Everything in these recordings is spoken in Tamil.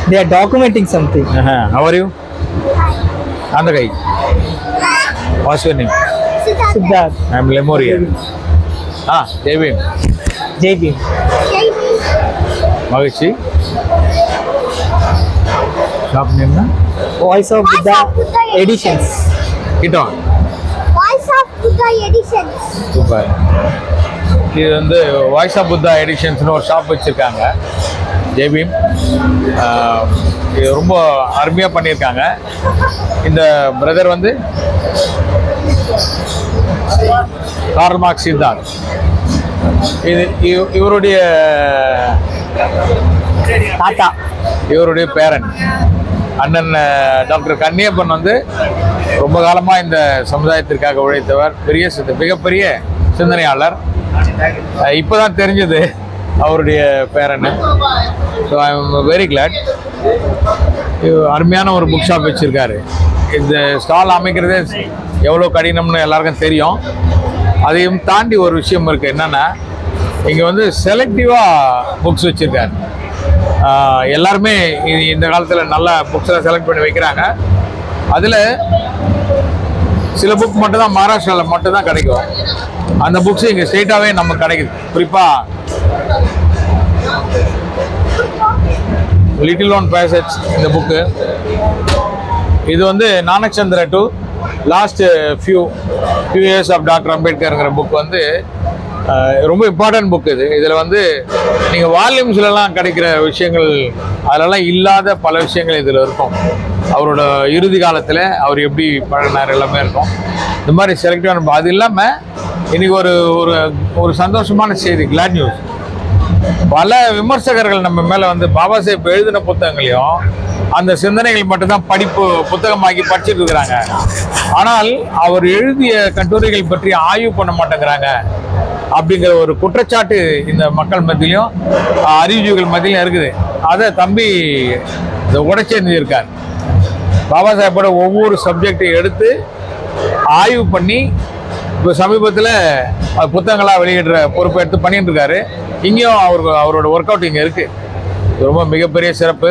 They are documenting something. How are you? Andhai. What's your name? Siddharth. I'm Lemuria. Jai JB. Magachi. Shop name na? Voice of Buddha Editions. Hit on. Voice of Buddha Editions. Super. இது வந்து வாய்ஸ் ஆஃப் புத்தா எடிஷன்ஸ்னு ஒரு ஷாப் வச்சுருக்காங்க ஜெய்பீம். இது ரொம்ப அருமையாக பண்ணியிருக்காங்க. இந்த பிரதர் வந்து கார்ல் மார்க்ஸ் சித்தார்த். இது இவருடைய தாத்தா, இவருடைய பேரன் அண்ணன் டாக்டர் கன்னியப்பன் வந்து ரொம்ப காலமாக இந்த சமுதாயத்திற்காக உழைத்தவர். மிகப்பெரிய சிந்தனையாளர். இப்போ தான் தெரிஞ்சது அவருடைய பேரன். So I am very glad. அருமையான ஒரு புக் ஷாப் வச்சுருக்காரு. இந்த ஸ்டால் அமைக்கிறதே எவ்வளோ கடினம்னு எல்லாருக்கும் தெரியும். அதையும் தாண்டி ஒரு விஷயம் இருக்குது. என்னென்னா இங்கே வந்து செலக்டிவாக புக்ஸ் வச்சுருக்காரு. எல்லாருமே இந்த காலத்தில் நல்ல புக்ஸெல்லாம் செலக்ட் பண்ணி வைக்கிறாங்க. அதில் சில புக் மட்டும்தான் மகாராஷ்டிராவில் மட்டும்தான் கிடைக்கும். அந்த புக்ஸ் இங்கே ஸ்ட்ரெயிட்டாகவே நமக்கு கிடைக்குது. குறிப்பாக லிட்டில் ஒன் பேசேஜ் இந்த புக்கு. இது வந்து நானக்சந்திர டு last few years of doctor அம்பேத்கருங்கிற புக் வந்து ரொம்ப இம்பார்ட்டன்ட் புக். இதில் வந்து நீங்கள் வால்யூம்ஸ்லாம் கிடைக்கிற விஷயங்கள் அதிலெல்லாம் இல்லாத பல விஷயங்கள் இதில் இருக்கும். அவரோட இறுதி காலத்தில் அவர் எப்படி பழகினார் எல்லாமே இருக்கும். இந்த மாதிரி செலக்டிவான. அது இல்லாமல் இன்றைக்கி ஒரு சந்தோஷமான செய்தி, கிளாட் நியூஸ். பல விமர்சகர்கள் நம்ம மேலே வந்து பாபா சாஹேப் எழுதின புத்தகங்களையும் அந்த சிந்தனைகள் மட்டும்தான் புத்தகமாக்கி படிச்சுட்டு இருக்கிறாங்க. ஆனால் அவர் எழுதிய கட்டுரைகள் பற்றி ஆய்வு பண்ண மாட்டேங்கிறாங்க அப்படிங்கிற ஒரு குற்றச்சாட்டு இந்த மக்கள் மத்தியிலையும் அறிவுஜீவிகள் மத்தியிலும் இருக்குது. அதை தம்பி உடைச்செறிஞ்சிருக்கார். பாபா சாஹேப்போட ஒவ்வொரு சப்ஜெக்டையும் எடுத்து ஆய்வு பண்ணி இப்போ சமீபத்தில் புத்தகங்களாக வெளியிடுற பொறுப்பை எடுத்து பண்ணிட்டு இருக்காரு. இங்கேயும் அவரோட ஒர்க் அவுட் இங்கே இருக்குது. ரொம்ப மிகப்பெரிய சிறப்பு.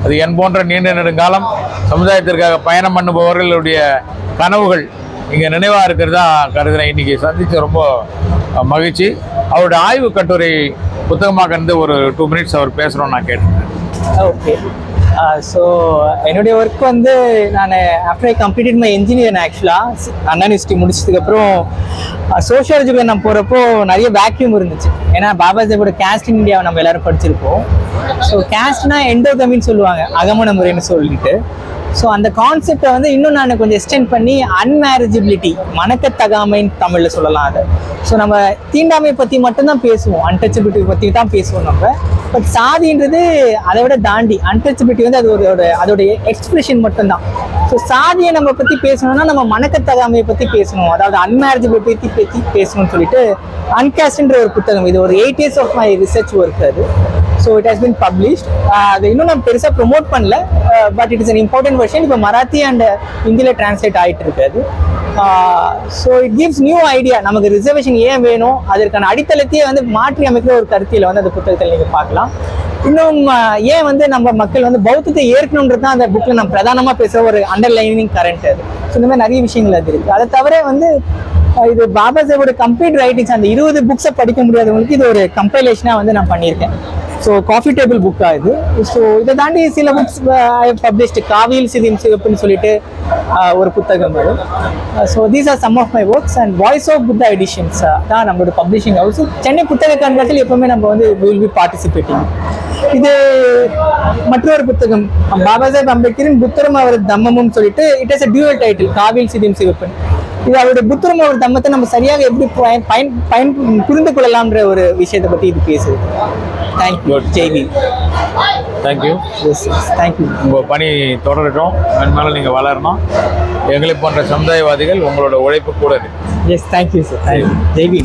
அது என் போன்ற நீண்ட நெடுங்காலம் சமுதாயத்திற்காக பயணம் பண்ணுபவர்களுடைய கனவுகள் இங்கே நினைவாக இருக்கிறதா கருதுகிறேன். இன்றைக்கி சந்தித்து ரொம்ப மகிழ்ச்சி. அவருடைய ஆய்வு கட்டுரை புத்தகமாக இருந்து ஒரு 2 minutes அவர் பேசுகிறோம் நான் கேட்டேன். ஓகே. ஸோ என்னுடைய ஒர்க் வந்து நான் after I completed my engineer ஆக்சுவலாக அண்ணா யூனிவர்சிட்டி முடிச்சதுக்கப்புறம் சோஷியாலஜிக்குள்ள நான் போகிறப்போ நிறைய வேக்யூம் இருந்துச்சு. ஏன்னா பாபா சாஹேப்போட கேஸ்ட் இன் இந்தியாவை நம்ம எல்லாரும் படிச்சிருப்போம். ஸோ கேஸ்ட்னா எண்டோகமின்னு சொல்லுவாங்க, அகமண முறைன்னு சொல்லிட்டு. ஸோ அந்த கான்செப்டை வந்து இன்னும் நான் கொஞ்சம் எக்ஸ்டெண்ட் பண்ணி அன்மேரேஜபிலிட்டி, மணக்கத்தகாமைன்னு தமிழில் சொல்லலாம். அதை ஸோ நம்ம தீண்டாமையை பற்றி மட்டும்தான் பேசுவோம், அன்டச்சபிலிட்டி பற்றி தான் பேசுவோம் நம்ம. பட் சாதின்றது அதை விட தாண்டி, அன்டச்சபிலிட்டி வந்து அதோடைய எக்ஸ்பிரஷன் மட்டும்தான். ஸோ சாதியை நம்ம பற்றி பேசணும்னா நம்ம மணக்கத்தகாமையை பற்றி பேசணும், அதாவது அன்மேரேஜபிலிட்டி பற்றி பேசணும்னு சொல்லிட்டு அன்காஸ்ட்ன்ற ஒரு புத்தகம். இது ஒரு 8 years of my research work அது. So it has been published. அது இன்னும் நான் பெருசாக ப்ரொமோட் பண்ணல, but it is an important version. இப்போ மராத்தி அண்ட் ஹிந்தியில் டிரான்ஸ்லேட் ஆகிட்டு இருக்காது. So it gives new idea. நமக்கு ரிசர்வேஷன் ஏன் வேணும், அதற்கான அடித்தளத்தையே வந்து மாற்றி அமைக்கிற ஒரு கருத்தியில் வந்து அந்த புத்தகத்தில் நீங்கள் பார்க்கலாம். இன்னும் ஏன் வந்து நம்ம மக்கள் வந்து பௌத்தத்தை ஏற்கணுன்றது தான் அந்த புக்கில் நம்ம பிரதானமாக பேசுகிற ஒரு அண்டர்லைனிங் கரண்ட் அது. ஸோ இந்த மாதிரி நிறைய விஷயங்கள் அது இருக்குது. அதை தவிர வந்து இது பாபா சாஹேப்போட கம்ப்ளீட் ரைட்டிங்ஸ், அந்த 20 புக்ஸை படிக்க முடியாதவங்களுக்கு இது ஒரு கம்பைலேஷனாக வந்து நான் பண்ணியிருக்கேன். ஸோ காஃபி டேபிள் புக்காக இது. ஸோ இதை தாண்டி சில புக்ஸ் ஐ ஹவ் பப்ளிஷ்டு. காவியில் சிதியும் சிவப்புன்னு சொல்லிட்டு ஒரு புத்தகம் அது. So these are some of my works. And voice of Buddha editions தான் நம்மளோட பப்ளிஷிங் ஹவுஸ். சென்னை புத்தக கண்காட்சியில் எப்பவுமே நம்ம வந்து வில் பி பார்ட்டிசிபேட்டிங். இது மற்றொரு புத்தகம், பாபா சாஹேப் அம்பேத்கரின் புத்தரும் அவர் தம்மமும் சொல்லிட்டு. It is a dual title, காவியில் சிதியும் சிவப்பன். இது அவருடைய புத்தரும் அவர் தம்மத்தை நம்ம சரியாக எப்படி புரிந்து கொள்ளலாம்ன்ற ஒரு விஷயத்தை பற்றி இது பேசுது. தேங்க்யூ ஜெய்வி. தேங்க்யூ. தேங்க்யூ. உங்கள் பணி தொடரட்டும், மேலும் நீங்கள் வளரணும். எங்களை போன்ற சமுதாயவாதிகள் உங்களோட உழைப்பு கூட இருக்கு. Yes, thank you sir. தேங்க்யூ ஜெய்வி.